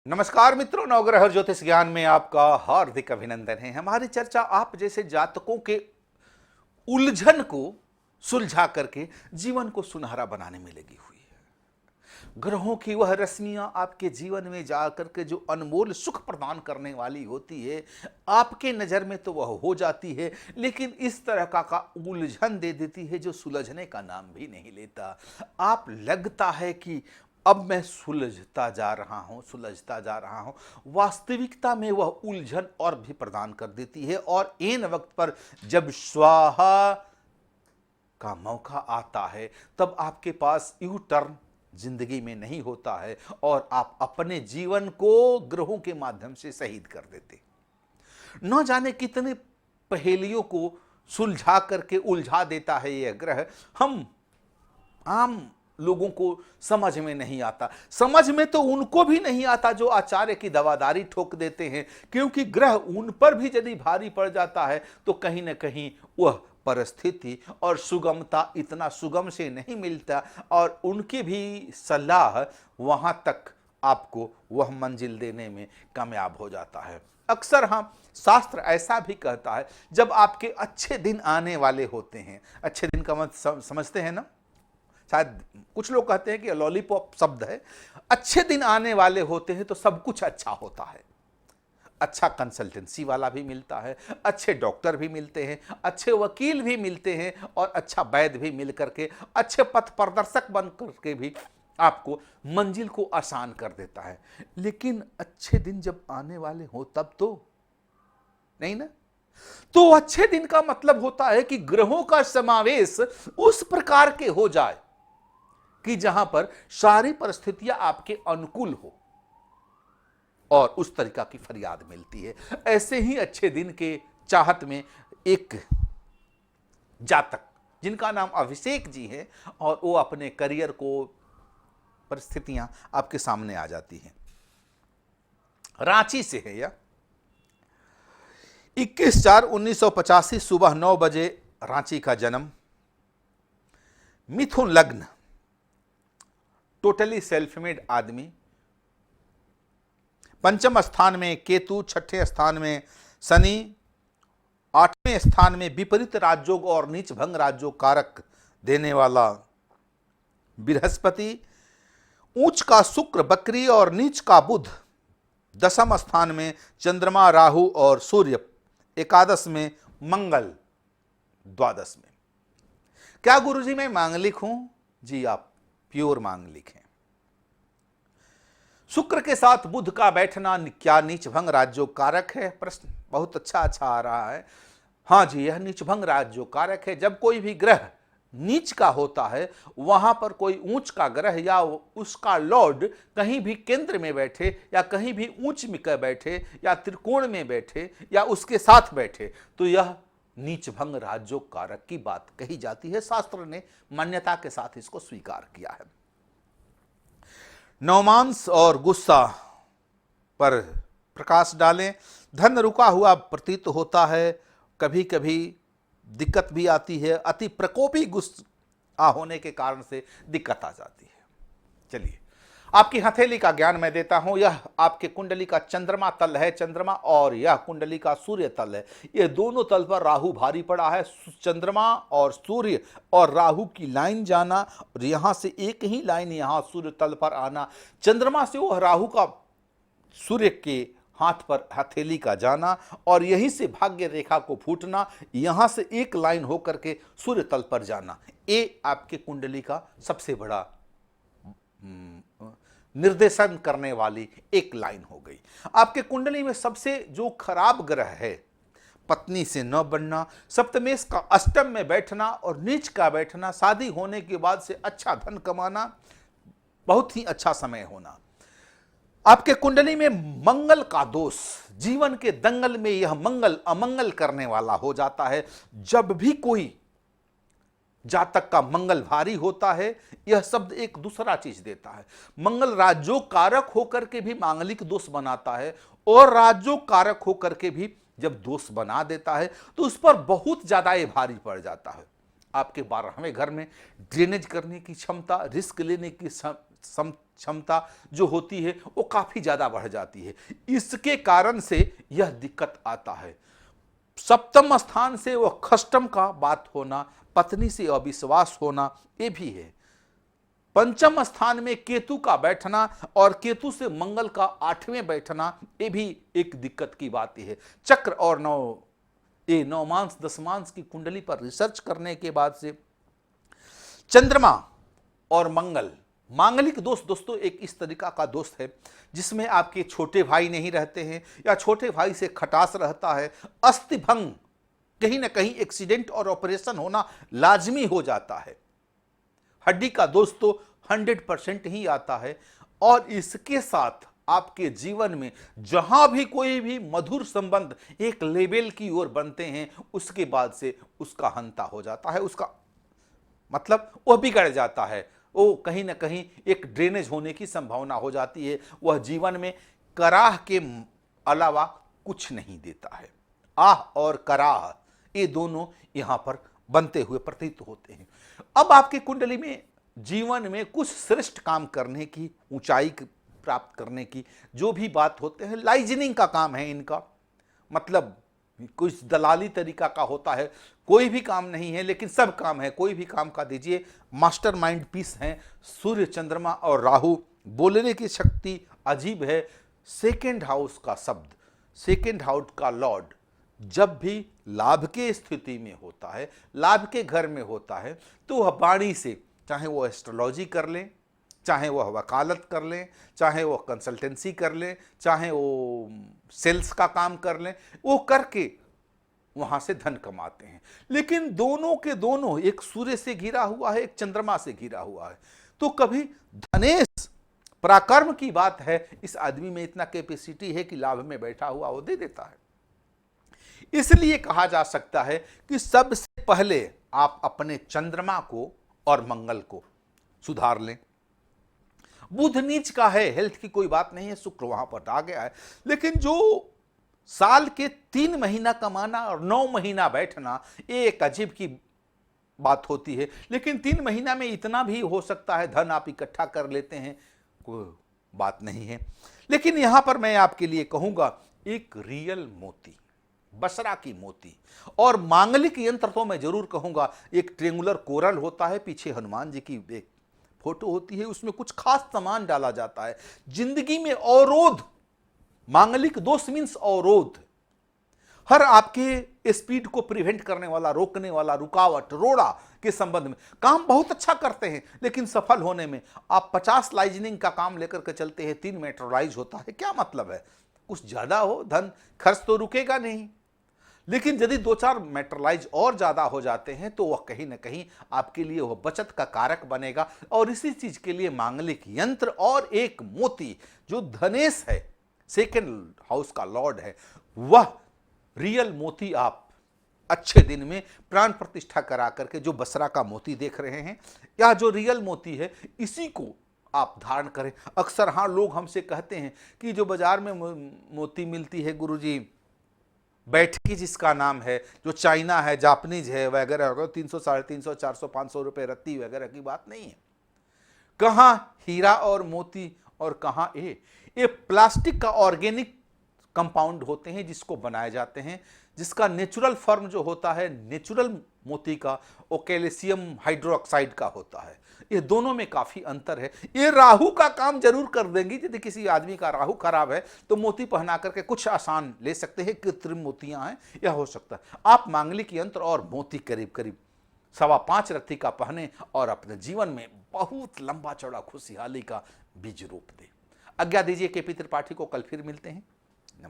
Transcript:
नमस्कार मित्रों, नवग्रह ज्योतिष ज्ञान में आपका हार्दिक अभिनंदन है। हमारी चर्चा आप जैसे जातकों के उलझन को सुलझा करके जीवन को सुनहरा बनाने में लगी हुई है। ग्रहों की वह रश्मियां आपके जीवन में जाकर के जो अनमोल सुख प्रदान करने वाली होती है, आपके नजर में तो वह हो जाती है, लेकिन इस तरह का उलझन दे देती है जो सुलझने का नाम भी नहीं लेता। आप लगता है कि अब मैं सुलझता जा रहा हूं, वास्तविकता में वह उलझन और भी प्रदान कर देती है। और इन वक्त पर जब स्वाहा का मौका आता है तब आपके पास यू टर्न जिंदगी में नहीं होता है और आप अपने जीवन को ग्रहों के माध्यम से शहीद कर देते। न जाने कितने पहेलियों को सुलझा करके उलझा देता है यह ग्रह। हम आम लोगों को समझ में नहीं आता। समझ में तो उनको भी नहीं आता जो आचार्य की दवादारी ठोक देते हैं, क्योंकि ग्रह उन पर भी यदि भारी पड़ जाता है तो कहीं ना कहीं वह परिस्थिति और सुगमता इतना सुगम से नहीं मिलता और उनकी भी सलाह वहां तक आपको वह मंजिल देने में कामयाब हो जाता है। अक्सर हम शास्त्र ऐसा भी कहता है, जब आपके अच्छे दिन आने वाले होते हैं, अच्छे दिन का मतलब समझते हैं ना, शायद कुछ लोग कहते हैं कि लॉलीपॉप शब्द है। अच्छे दिन आने वाले होते हैं तो सब कुछ अच्छा होता है। अच्छा कंसल्टेंसी वाला भी मिलता है, अच्छे डॉक्टर भी मिलते हैं, अच्छे वकील भी मिलते हैं और अच्छा वैद्य भी मिल करके अच्छे पथ प्रदर्शक बन करके भी आपको मंजिल को आसान कर देता है। लेकिन अच्छे दिन जब आने वाले हो तब तो नहीं ना। तो अच्छे दिन का मतलब होता है कि ग्रहों का समावेश उस प्रकार के हो जाए कि जहां पर सारी परिस्थितियां आपके अनुकूल हो और उस तरीका की फरियाद मिलती है। ऐसे ही अच्छे दिन के चाहत में एक जातक जिनका नाम अभिषेक जी है और वो अपने करियर को परिस्थितियां आपके सामने आ जाती हैं। रांची से है यह। 21/4/1985 सुबह 9 बजे रांची का जन्म। मिथुन लग्न, टोटली सेल्फ मेड आदमी। पंचम स्थान में केतु, छठे स्थान में शनि, आठवें स्थान में विपरीत राजयोग और नीच भंग राजयोग कारक देने वाला बृहस्पति, उच्च का शुक्र बकरी और नीच का बुध। दसम स्थान में चंद्रमा, राहु और सूर्य। एकादश में मंगल, द्वादश में। क्या गुरुजी मैं मांगलिक हूं? जी आप प्योर मांगलिक हैं। शुक्र के साथ बुध का बैठना क्या नीच भंग राजयोग कारक है? प्रश्न बहुत अच्छा आ रहा है। हाँ जी, यह नीच भंग राजयोग कारक है। जब कोई भी ग्रह नीच का होता है, वहां पर कोई ऊंच का ग्रह या उसका लॉर्ड कहीं भी केंद्र में बैठे या कहीं भी ऊंच में बैठे या त्रिकोण में बैठे या उसके साथ बैठे, तो यह नीच भंग राजयोग कारक की बात कही जाती है। शास्त्र ने मान्यता के साथ इसको स्वीकार किया है। नवमांस और गुस्सा पर प्रकाश डालें। धन रुका हुआ प्रतीत होता है, कभी कभी दिक्कत भी आती है। अति प्रकोपी गुस्सा होने के कारण से दिक्कत आ जाती है। चलिए, आपकी हथेली का ज्ञान मैं देता हूं। यह आपके कुंडली का चंद्रमा तल है, चंद्रमा, और यह कुंडली का सूर्य तल है। यह दोनों तल पर राहु भारी पड़ा है। चंद्रमा और सूर्य और राहु की लाइन जाना और यहां से एक ही लाइन यहां सूर्य तल पर आना, चंद्रमा से वह राहु का सूर्य के हाथ पर हथेली का जाना और यहीं से भाग्य रेखा को फूटना, यहां से एक लाइन होकर के सूर्य तल पर जाना, ये आपके कुंडली का सबसे बड़ा निर्देशन करने वाली एक लाइन हो गई। आपके कुंडली में सबसे जो खराब ग्रह है, पत्नी से न बनना, सप्तमेश का अष्टम में बैठना और नीच का बैठना, शादी होने के बाद से अच्छा धन कमाना, बहुत ही अच्छा समय होना। आपके कुंडली में मंगल का दोष, जीवन के दंगल में यह मंगल अमंगल करने वाला हो जाता है। जब भी कोई जातक का मंगल भारी होता है, यह शब्द एक दूसरा चीज देता है। मंगल राजयोग कारक होकर के भी मांगलिक दोष बनाता है और राजयोग कारक होकर के भी जब दोष बना देता है तो उस पर बहुत ज्यादा ये भारी पड़ जाता है। आपके 12वें घर में ड्रेनेज करने की क्षमता, रिस्क लेने की क्षमता जो होती है वो काफी ज्यादा बढ़ जाती है। इसके कारण से यह दिक्कत आता है। सप्तम स्थान से वह खष्टम का बात होना, पत्नी से अविश्वास होना, ये भी है। पंचम स्थान में केतु का बैठना और केतु से मंगल का 8वें बैठना, ये भी एक दिक्कत की बात है। चक्र और नवमांश दशमांश की कुंडली पर रिसर्च करने के बाद से चंद्रमा और मंगल, मांगलिक दोष दोस्तों एक इस तरीका का दोष है जिसमें आपके छोटे भाई नहीं रहते हैं या छोटे भाई से खटास रहता है, अस्थि भंग, कहीं ना कहीं एक्सीडेंट और ऑपरेशन होना लाजमी हो जाता है। हड्डी का दोष तो 100% ही आता है। और इसके साथ आपके जीवन में जहां भी कोई भी मधुर संबंध एक लेवल की ओर बनते हैं, उसके बाद से उसका हंता हो जाता है, उसका मतलब वह बिगड़ जाता है, वो कहीं ना कहीं एक ड्रेनेज होने की संभावना हो जाती है। वह जीवन में कराह के अलावा कुछ नहीं देता है। आह और कराह ये दोनों यहां पर बनते हुए प्रतीत होते हैं। अब आपकी कुंडली में जीवन में कुछ श्रेष्ठ काम करने की, ऊंचाई प्राप्त करने की जो भी बात होते हैं, लाइजनिंग का काम है इनका, मतलब कुछ दलाली तरीका का होता है, कोई भी काम नहीं है लेकिन सब काम है, कोई भी काम का दीजिए। मास्टरमाइंड पीस हैं सूर्य, चंद्रमा और राहु। बोलने की शक्ति अजीब है। सेकेंड हाउस का शब्द, सेकेंड हाउस का लॉर्ड जब भी लाभ के स्थिति में होता है, लाभ के घर में होता है, तो वह वाणी से, चाहे वो एस्ट्रोलॉजी कर लें, चाहे वह वकालत कर लें, चाहे वो कंसल्टेंसी कर लें, चाहे वो सेल्स का काम कर लें, वो करके वहां से धन कमाते हैं। लेकिन दोनों के दोनों, एक सूर्य से घिरा हुआ है, एक चंद्रमा से घिरा हुआ है, तो कभी धनेश पराक्रम की बात है, इस आदमी में इतना कैपेसिटी है कि लाभ में बैठा हुआ वो दे देता है। इसलिए कहा जा सकता है कि सबसे पहले आप अपने चंद्रमा को और मंगल को सुधार लें। बुध नीच का है, हेल्थ की कोई बात नहीं है, शुक्र वहां पर आ गया है, लेकिन जो साल के 3 महीना कमाना और 9 महीना बैठना, ये एक अजीब की बात होती है। लेकिन 3 महीना में इतना भी हो सकता है, धन आप इकट्ठा कर लेते हैं, कोई बात नहीं है। लेकिन यहां पर मैं आपके लिए कहूंगा, एक रियल मोती, बसरा की मोती और मांगलिक यंत्र तो मैं जरूर कहूंगा, एक ट्रेंगुलर कोरल होता है, पीछे हनुमान जी की एक फोटो होती है, उसमें कुछ खास सामान डाला जाता है। जिंदगी में अवरोध, मांगलिक दोष मीन्स अवरोध, हर आपके स्पीड को प्रिवेंट करने वाला, रोकने वाला, रुकावट, रोड़ा के संबंध में काम बहुत अच्छा करते हैं, लेकिन सफल होने में आप 50 लाइजनिंग का काम लेकर के चलते हैं, 3 मेट्रोलाइज होता है, क्या मतलब है? कुछ ज्यादा हो, धन खर्च तो रुकेगा नहीं, लेकिन यदि 2-4 मेट्रोलाइज और ज्यादा हो जाते हैं तो वह कहीं ना कहीं आपके लिए वह बचत का कारक बनेगा। और इसी चीज के लिए मांगलिक यंत्र और एक मोती जो धनेश है, सेकेंड हाउस का लॉर्ड है, वह रियल मोती आप अच्छे दिन में प्राण प्रतिष्ठा करा करके, जो बसरा का मोती देख रहे हैं या जो रियल मोती है, इसी को आप धारण करें। अक्सर हाँ, लोग हमसे कहते हैं कि जो बाजार में मोती मिलती है गुरुजी, बैठकी जिसका नाम है, जो चाइना है, जापानीज है वगैरह, 300, 350, 400, 500 रुपए रत्ती वगैरह की बात नहीं है। कहां हीरा और मोती और कहां ये प्लास्टिक का ऑर्गेनिक कंपाउंड होते हैं जिसको बनाए जाते हैं, जिसका नेचुरल फॉर्म जो होता है नेचुरल मोती का, वो कैल्शियम हाइड्रोक्साइड का होता है। ये दोनों में काफी अंतर है। ये राहु का काम जरूर कर देंगी। यदि किसी आदमी का राहु खराब है तो मोती पहना करके कुछ आसान ले सकते हैं, कृत्रिम मोतियां हैं, यह हो सकता है। आप मांगलिक यंत्र और मोती करीब करीब 5.25 रत्ती का पहने और अपने जीवन में बहुत लंबा चौड़ा खुशहाली का बीज रोप दे। आज्ञा दीजिए, केपी त्रिपाठी को कल फिर मिलते हैं।